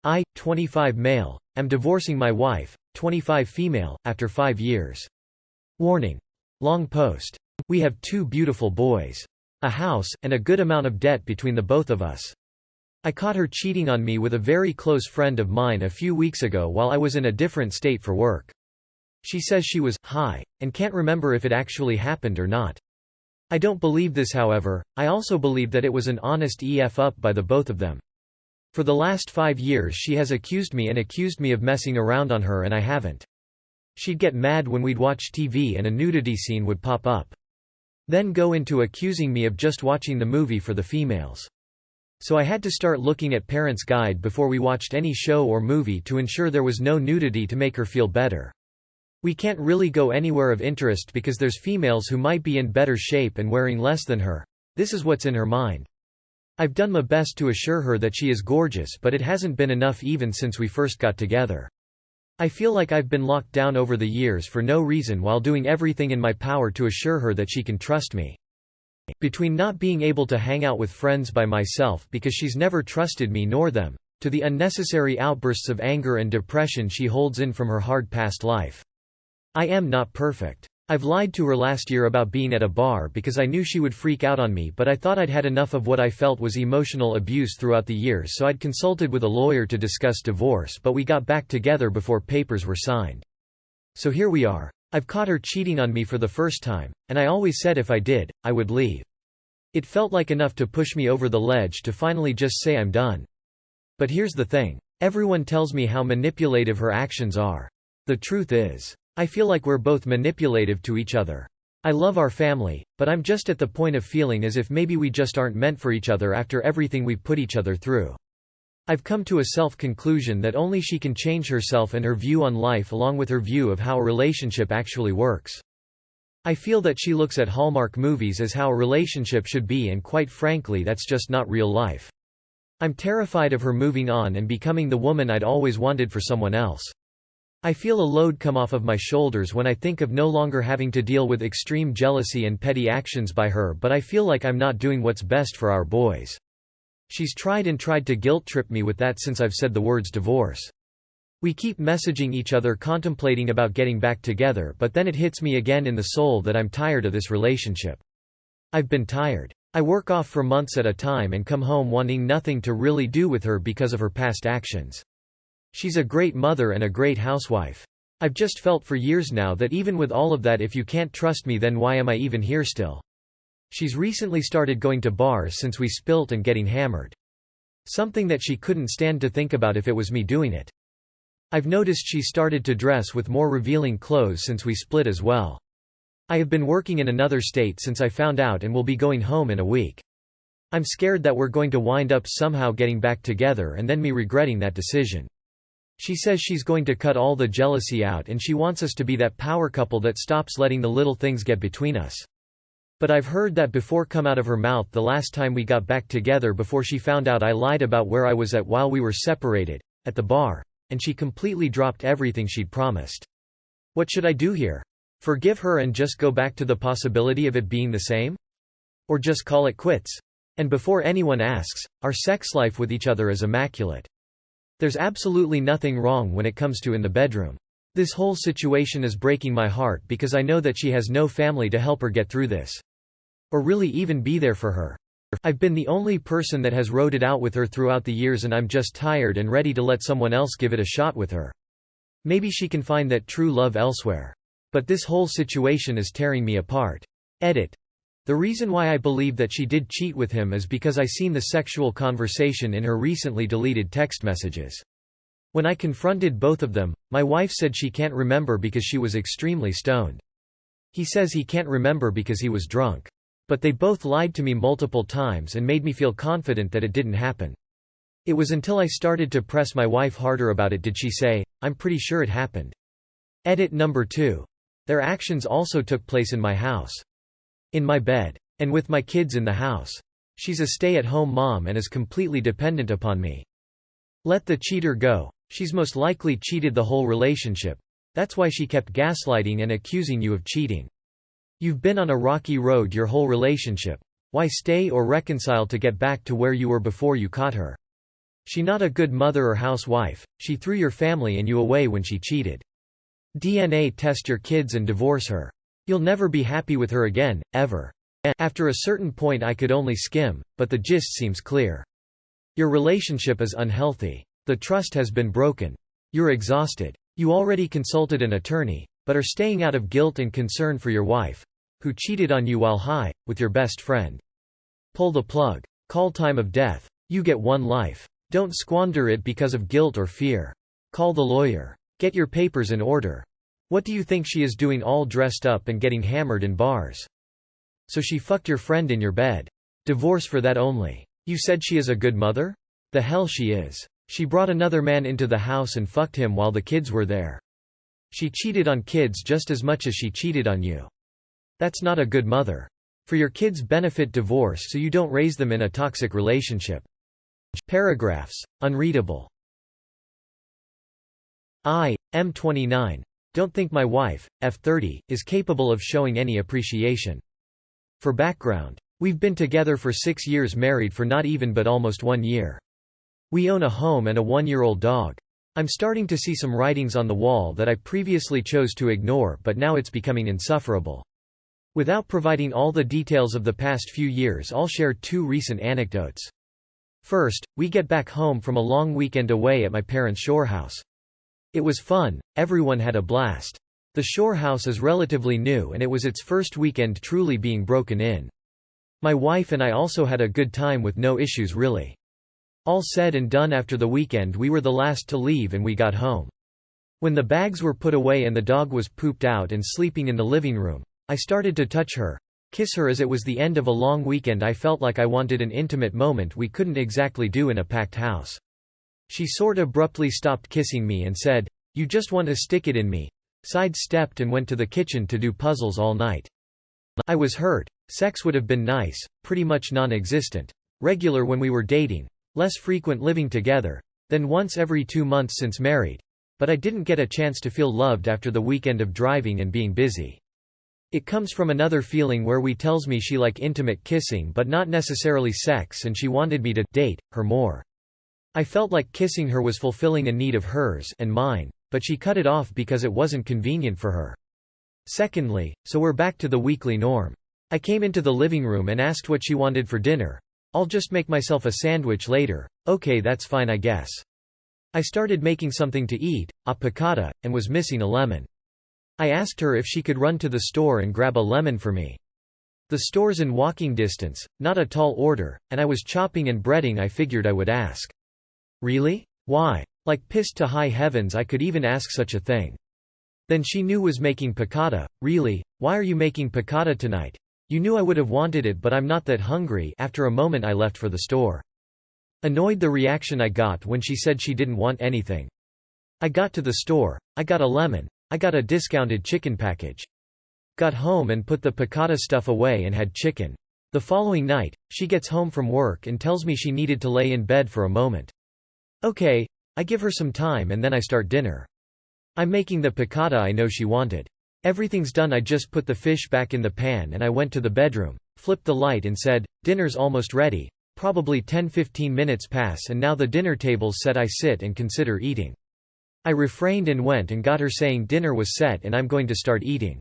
I, 25 male, am divorcing my wife, 25 female, after 5 years. Warning. Long post. We have 2 beautiful boys. A house, and a good amount of debt between the both of us. I caught her cheating on me with a very close friend of mine a few weeks ago while I was in a different state for work. She says she was high, and can't remember if it actually happened or not. I don't believe this, however. I also believe that it was an honest F-up by the both of them. For the last 5 years she has accused me of messing around on her, and I haven't. She'd get mad when we'd watch TV and a nudity scene would pop up. Then go into accusing me of just watching the movie for the females. So I had to start looking at Parents' Guide before we watched any show or movie to ensure there was no nudity to make her feel better. We can't really go anywhere of interest because there's females who might be in better shape and wearing less than her. This is what's in her mind. I've done my best to assure her that she is gorgeous, but it hasn't been enough even since we first got together. I feel like I've been locked down over the years for no reason while doing everything in my power to assure her that she can trust me. Between not being able to hang out with friends by myself because she's never trusted me nor them, to the unnecessary outbursts of anger and depression she holds in from her hard past life. I am not perfect. I've lied to her last year about being at a bar because I knew she would freak out on me, but I thought I'd had enough of what I felt was emotional abuse throughout the years, so I'd consulted with a lawyer to discuss divorce, but we got back together before papers were signed. So here we are. I've caught her cheating on me for the first time, and I always said if I did, I would leave. It felt like enough to push me over the ledge to finally just say I'm done. But here's the thing. Everyone tells me how manipulative her actions are. The truth is, I feel like we're both manipulative to each other. I love our family, but I'm just at the point of feeling as if maybe we just aren't meant for each other after everything we've put each other through. I've come to a self-conclusion that only she can change herself and her view on life along with her view of how a relationship actually works. I feel that she looks at Hallmark movies as how a relationship should be, and quite frankly that's just not real life. I'm terrified of her moving on and becoming the woman I'd always wanted for someone else. I feel a load come off of my shoulders when I think of no longer having to deal with extreme jealousy and petty actions by her, but I feel like I'm not doing what's best for our boys. She's tried to guilt-trip me with that since I've said the words divorce. We keep messaging each other contemplating about getting back together, but then it hits me again in the soul that I'm tired of this relationship. I've been tired. I work off for months at a time and come home wanting nothing to really do with her because of her past actions. She's a great mother and a great housewife. I've just felt for years now that even with all of that, if you can't trust me, then why am I even here still? She's recently started going to bars since we split and getting hammered. Something that she couldn't stand to think about if it was me doing it. I've noticed she started to dress with more revealing clothes since we split as well. I have been working in another state since I found out and will be going home in a week. I'm scared that we're going to wind up somehow getting back together and then me regretting that decision. She says she's going to cut all the jealousy out and she wants us to be that power couple that stops letting the little things get between us. But I've heard that before come out of her mouth the last time we got back together before she found out I lied about where I was at while we were separated, at the bar, and she completely dropped everything she'd promised. What should I do here? Forgive her and just go back to the possibility of it being the same? Or just call it quits? And before anyone asks, our sex life with each other is immaculate. There's absolutely nothing wrong when it comes to in the bedroom. This whole situation is breaking my heart because I know that she has no family to help her get through this. Or really even be there for her. I've been the only person that has rode it out with her throughout the years, and I'm just tired and ready to let someone else give it a shot with her. Maybe she can find that true love elsewhere. But this whole situation is tearing me apart. Edit. The reason why I believe that she did cheat with him is because I seen the sexual conversation in her recently deleted text messages. When I confronted both of them, my wife said she can't remember because she was extremely stoned. He says he can't remember because he was drunk. But they both lied to me multiple times and made me feel confident that it didn't happen. It was until I started to press my wife harder about it did she say, "I'm pretty sure it happened." Edit number 2. Their actions also took place in my house. In my bed. And with my kids in the house. She's a stay-at-home mom and is completely dependent upon me. Let the cheater go. She's most likely cheated the whole relationship. That's why she kept gaslighting and accusing you of cheating. You've been on a rocky road your whole relationship. Why stay or reconcile to get back to where you were before you caught her? She not a good mother or housewife, she threw your family and you away when she cheated. DNA test your kids and divorce her. You'll never be happy with her again, ever. After a certain point I could only skim, but the gist seems clear. Your relationship is unhealthy. The trust has been broken. You're exhausted. You already consulted an attorney, but are staying out of guilt and concern for your wife, who cheated on you while high, with your best friend. Pull the plug. Call time of death. You get one life. Don't squander it because of guilt or fear. Call the lawyer. Get your papers in order. What do you think she is doing all dressed up and getting hammered in bars? So she fucked your friend in your bed. Divorce for that only. You said she is a good mother? The hell she is. She brought another man into the house and fucked him while the kids were there. She cheated on kids just as much as she cheated on you. That's not a good mother. For your kids' benefit, divorce so you don't raise them in a toxic relationship. Paragraphs. Unreadable. I'm 29. Don't think my wife, F30, is capable of showing any appreciation. For background. We've been together for 6 years, married for not even but almost 1 year. We own a home and a 1-year-old dog. I'm starting to see some writings on the wall that I previously chose to ignore, but now it's becoming insufferable. Without providing all the details of the past few years, I'll share 2 recent anecdotes. First, we get back home from a long weekend away at my parents' shore house. It was fun, everyone had a blast. The shore house is relatively new and it was its first weekend truly being broken in. My wife and I also had a good time with no issues really. All said and done, after the weekend we were the last to leave and we got home. When the bags were put away and the dog was pooped out and sleeping in the living room, I started to touch her, kiss her, as it was the end of a long weekend. I felt like I wanted an intimate moment we couldn't exactly do in a packed house. She sort of abruptly stopped kissing me and said, "You just want to stick it in me," sidestepped and went to the kitchen to do puzzles all night. I was hurt. Sex would have been nice, pretty much non-existent. Regular when we were dating, less frequent living together, then once every 2 months since married. But I didn't get a chance to feel loved after the weekend of driving and being busy. It comes from another feeling where we tells me she like intimate kissing but not necessarily sex, and she wanted me to date her more. I felt like kissing her was fulfilling a need of hers and mine, but she cut it off because it wasn't convenient for her. Secondly, so we're back to the weekly norm. I came into the living room and asked what she wanted for dinner. "I'll just make myself a sandwich later." "Okay, that's fine, I guess." I started making something to eat, a piccata, and was missing a lemon. I asked her if she could run to the store and grab a lemon for me. The store's in walking distance, not a tall order, and I was chopping and breading. I figured I would ask. "Really? Why?" Like pissed to high heavens I could even ask such a thing. Then she knew was making piccata. "Really? Why are you making piccata tonight? You knew I would have wanted it, but I'm not that hungry." After a moment I left for the store. Annoyed the reaction I got when she said she didn't want anything. I got to the store. I got a lemon. I got a discounted chicken package. Got home and put the piccata stuff away and had chicken. The following night, she gets home from work and tells me she needed to lay in bed for a moment. Okay, I give her some time and then I start dinner. I'm making the piccata I know she wanted. Everything's done. I just put the fish back in the pan and I went to the bedroom, flipped the light and said, "Dinner's almost ready." Probably 10–15 minutes pass and now the dinner table's set. I sit and consider eating. I refrained and went and got her, saying dinner was set and I'm going to start eating.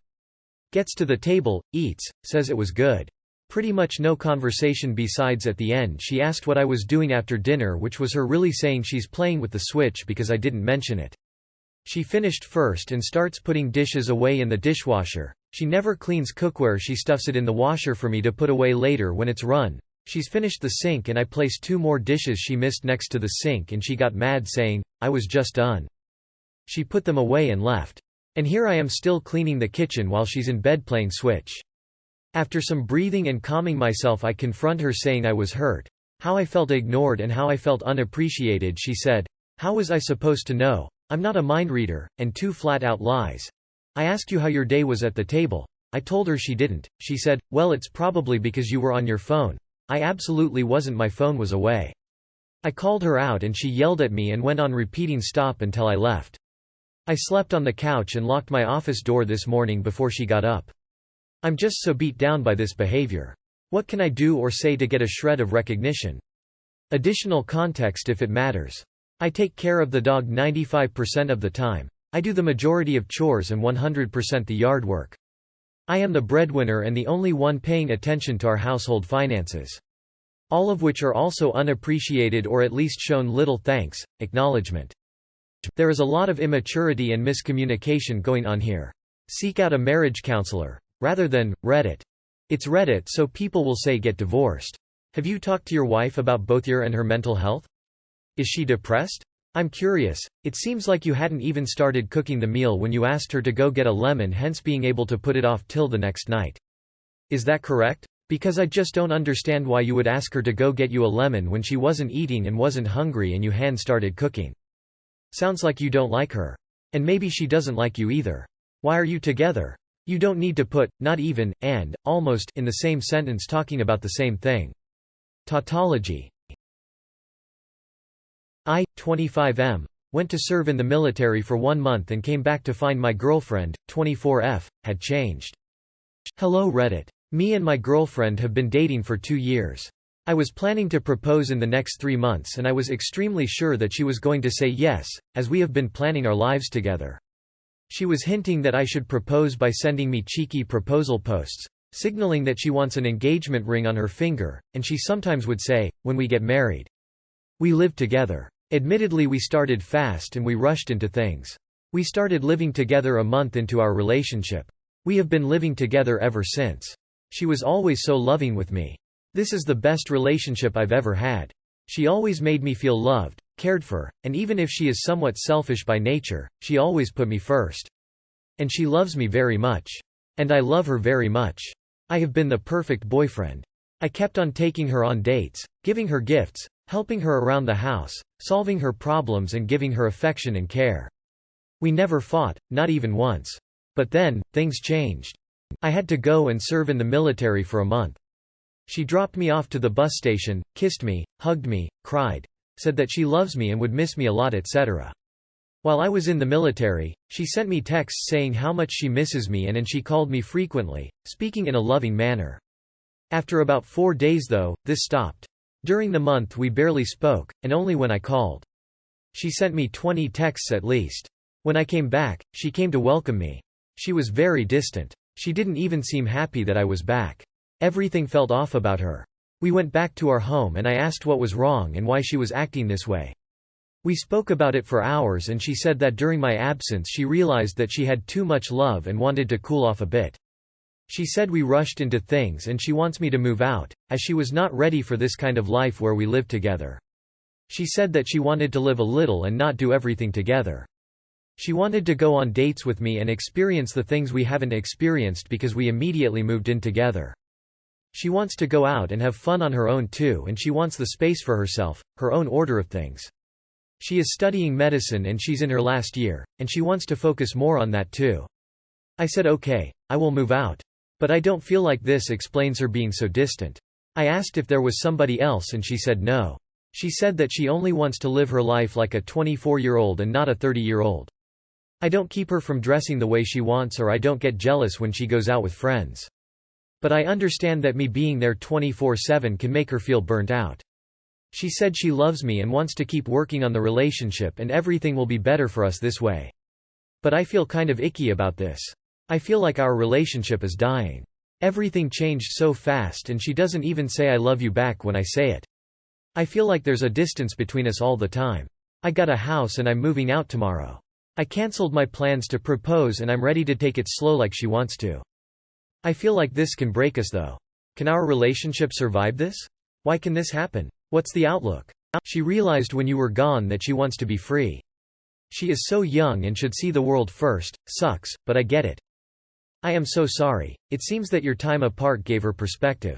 Gets to the table, eats, says it was good. Pretty much no conversation besides at the end she asked what I was doing after dinner, which was her really saying she's playing with the Switch because I didn't mention it. She finished first and starts putting dishes away in the dishwasher. She never cleans cookware. She stuffs it in the washer for me to put away later when it's run. She's finished the sink and I placed 2 more dishes she missed next to the sink and she got mad, saying, "I was just done." She put them away and left. And here I am still cleaning the kitchen while she's in bed playing Switch. After some breathing and calming myself I confront her, saying I was hurt. How I felt ignored and how I felt unappreciated. She said, "How was I supposed to know? I'm not a mind reader," and 2 flat-out lies. I asked you how your day was at the table. I told her. She didn't. She said, "Well, it's probably because you were on your phone." I absolutely wasn't. My phone was away. I called her out and she yelled at me and went on repeating stop until I left. I slept on the couch and locked my office door this morning before she got up. I'm just so beat down by this behavior. What can I do or say to get a shred of recognition? Additional context if it matters. I take care of the dog 95% of the time. I do the majority of chores and 100% the yard work. I am the breadwinner and the only one paying attention to our household finances. All of which are also unappreciated or at least shown little thanks, acknowledgement. There is a lot of immaturity and miscommunication going on here. Seek out a marriage counselor. Rather than Reddit. It's Reddit, so people will say get divorced. Have you talked to your wife about both your and her mental health? Is she depressed? I'm curious, it seems like you hadn't even started cooking the meal when you asked her to go get a lemon, hence being able to put it off till the next night. Is that correct? Because I just don't understand why you would ask her to go get you a lemon when she wasn't eating and wasn't hungry and you hand started cooking. Sounds like you don't like her. And maybe she doesn't like you either. Why are you together? You don't need to put, not even, and, almost, in the same sentence talking about the same thing. Tautology. I, 25M, went to serve in the military for 1 month and came back to find my girlfriend, 24F, had changed. Hello Reddit. Me and my girlfriend have been dating for 2 years. I was planning to propose in the next 3 months and I was extremely sure that she was going to say yes, as we have been planning our lives together. She was hinting that I should propose by sending me cheeky proposal posts, signaling that she wants an engagement ring on her finger, and she sometimes would say, when we get married. We lived together. Admittedly we started fast and we rushed into things. We started living together a month into our relationship. We have been living together ever since. She was always so loving with me. This is the best relationship I've ever had. She always made me feel loved, cared for, and even if she is somewhat selfish by nature, she always put me first. And she loves me very much. And I love her very much. I have been the perfect boyfriend. I kept on taking her on dates, giving her gifts, helping her around the house, solving her problems and giving her affection and care. We never fought, not even once. But then, things changed. I had to go and serve in the military for a month. She dropped me off to the bus station, kissed me, hugged me, cried, said that she loves me and would miss me a lot, etc. While I was in the military, she sent me texts saying how much she misses me and she called me frequently, speaking in a loving manner. After about 4 days though, this stopped. During the month we barely spoke, and only when I called. She sent me 20 texts at least. When I came back, she came to welcome me. She was very distant. She didn't even seem happy that I was back. Everything felt off about her. We went back to our home and I asked what was wrong and why she was acting this way. We spoke about it for hours and she said that during my absence she realized that she had too much love and wanted to cool off a bit. She said we rushed into things and she wants me to move out, as she was not ready for this kind of life where we live together. She said that she wanted to live a little and not do everything together. She wanted to go on dates with me and experience the things we haven't experienced because we immediately moved in together. She wants to go out and have fun on her own too, and she wants the space for herself, her own order of things. She is studying medicine and she's in her last year, and she wants to focus more on that too. I said okay, I will move out. But I don't feel like this explains her being so distant. I asked if there was somebody else and she said no. She said that she only wants to live her life like a 24-year-old and not a 30-year-old. I don't keep her from dressing the way she wants or I don't get jealous when she goes out with friends. But I understand that me being there 24/7 can make her feel burnt out. She said she loves me and wants to keep working on the relationship and everything will be better for us this way. But I feel kind of icky about this. I feel like our relationship is dying. Everything changed so fast and she doesn't even say I love you back when I say it. I feel like there's a distance between us all the time. I got a house and I'm moving out tomorrow. I cancelled my plans to propose and I'm ready to take it slow like she wants to. I feel like this can break us though. Can our relationship survive this? Why can this happen? What's the outlook? She realized when you were gone that she wants to be free. She is so young and should see the world first. Sucks, but I get it. I am so sorry. It seems that your time apart gave her perspective.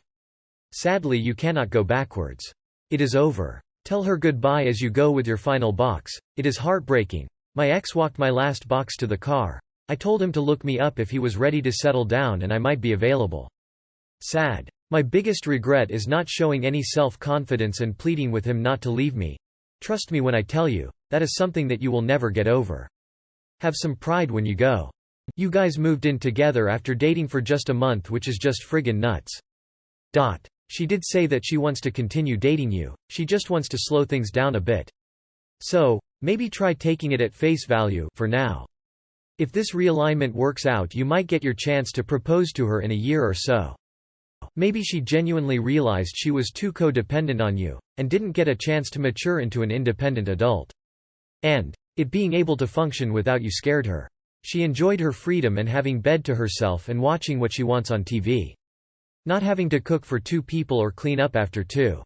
Sadly, you cannot go backwards. It is over. Tell her goodbye as you go with your final box. It is heartbreaking. My ex walked my last box to the car. I told him to look me up if he was ready to settle down and I might be available. Sad. My biggest regret is not showing any self-confidence and pleading with him not to leave me. Trust me when I tell you, that is something that you will never get over. Have some pride when you go. You guys moved in together after dating for just a month, which is just friggin' nuts. She did say that she wants to continue dating you, she just wants to slow things down a bit. So, maybe try taking it at face value for now. If this realignment works out, you might get your chance to propose to her in a year or so. Maybe she genuinely realized she was too codependent on you, and didn't get a chance to mature into an independent adult. And it being able to function without you scared her. She enjoyed her freedom and having bed to herself and watching what she wants on TV. Not having to cook for 2 people or clean up after 2.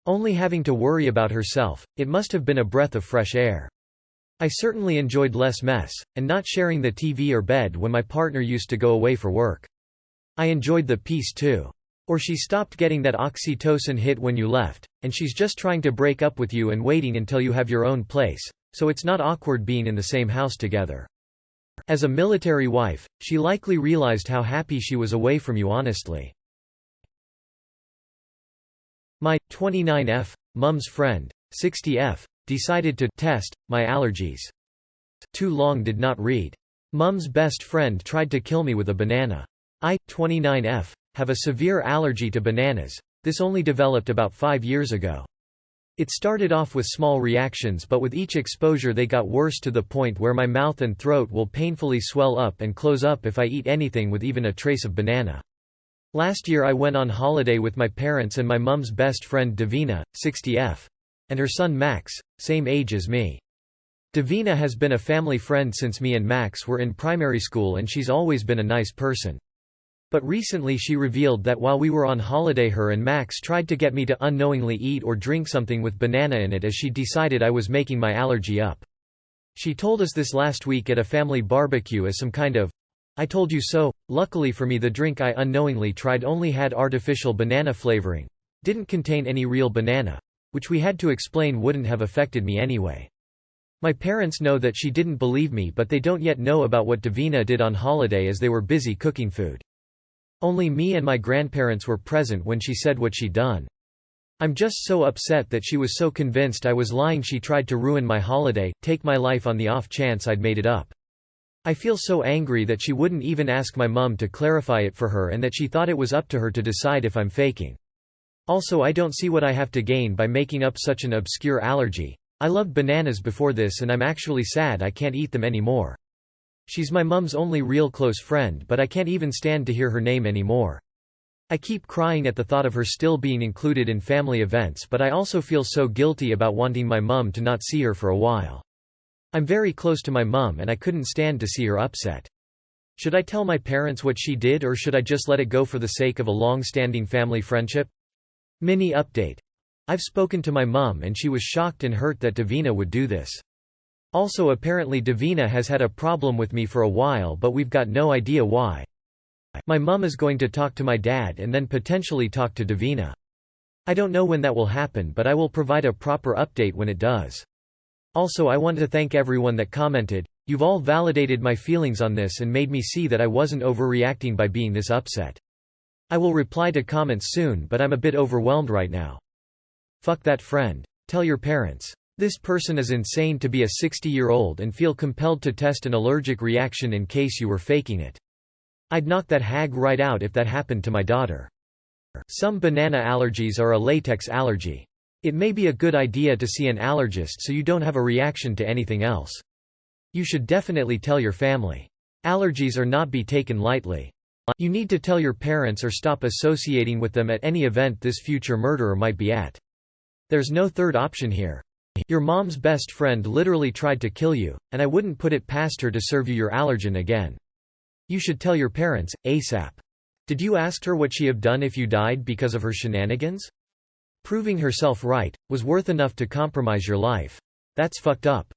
Only having to worry about herself, it must have been a breath of fresh air. I certainly enjoyed less mess, and not sharing the TV or bed when my partner used to go away for work. I enjoyed the peace too. Or she stopped getting that oxytocin hit when you left, and she's just trying to break up with you and waiting until you have your own place, so it's not awkward being in the same house together. As a military wife, she likely realized how happy she was away from you honestly. My 29F mom's friend 60F decided to test my allergies. Too long did not read. Mom's best friend tried to kill me with a banana. I 29F have a severe allergy to bananas. This only developed about 5 years ago. It started off with small reactions, but with each exposure they got worse to the point where my mouth and throat will painfully swell up and close up if I eat anything with even a trace of banana. Last year I went on holiday with my parents and my mum's best friend Davina, 60F, and her son Max, same age as me. Davina has been a family friend since me and Max were in primary school, and she's always been a nice person. But recently she revealed that while we were on holiday, her and Max tried to get me to unknowingly eat or drink something with banana in it, as she decided I was making my allergy up. She told us this last week at a family barbecue as some kind of "I told you so." Luckily for me, the drink I unknowingly tried only had artificial banana flavoring. Didn't contain any real banana, which we had to explain wouldn't have affected me anyway. My parents know that she didn't believe me, but they don't yet know about what Davina did on holiday as they were busy cooking food. Only me and my grandparents were present when she said what she'd done. I'm just so upset that she was so convinced I was lying. She tried to ruin my holiday, take my life on the off chance I'd made it up. I feel so angry that she wouldn't even ask my mum to clarify it for her, and that she thought it was up to her to decide if I'm faking. Also, I don't see what I have to gain by making up such an obscure allergy. I loved bananas before this, and I'm actually sad I can't eat them anymore. She's my mum's only real close friend, but I can't even stand to hear her name anymore. I keep crying at the thought of her still being included in family events, but I also feel so guilty about wanting my mum to not see her for a while. I'm very close to my mum and I couldn't stand to see her upset. Should I tell my parents what she did, or should I just let it go for the sake of a long-standing family friendship? Mini update. I've spoken to my mum and she was shocked and hurt that Davina would do this. Also, apparently Davina has had a problem with me for a while, but we've got no idea why. My mum is going to talk to my dad and then potentially talk to Davina. I don't know when that will happen, but I will provide a proper update when it does. Also, I want to thank everyone that commented. You've all validated my feelings on this and made me see that I wasn't overreacting by being this upset. I will reply to comments soon, but I'm a bit overwhelmed right now. Fuck that friend. Tell your parents. This person is insane to be a 60-year-old and feel compelled to test an allergic reaction in case you were faking it. I'd knock that hag right out if that happened to my daughter. Some banana allergies are a latex allergy. It may be a good idea to see an allergist so you don't have a reaction to anything else. You should definitely tell your family. Allergies are not be taken lightly. You need to tell your parents or stop associating with them at any event this future murderer might be at. There's no third option here. Your mom's best friend literally tried to kill you, and I wouldn't put it past her to serve you your allergen again. You should tell your parents, ASAP. Did you ask her what she'd have done if you died because of her shenanigans? Proving herself right was worth enough to compromise your life. That's fucked up.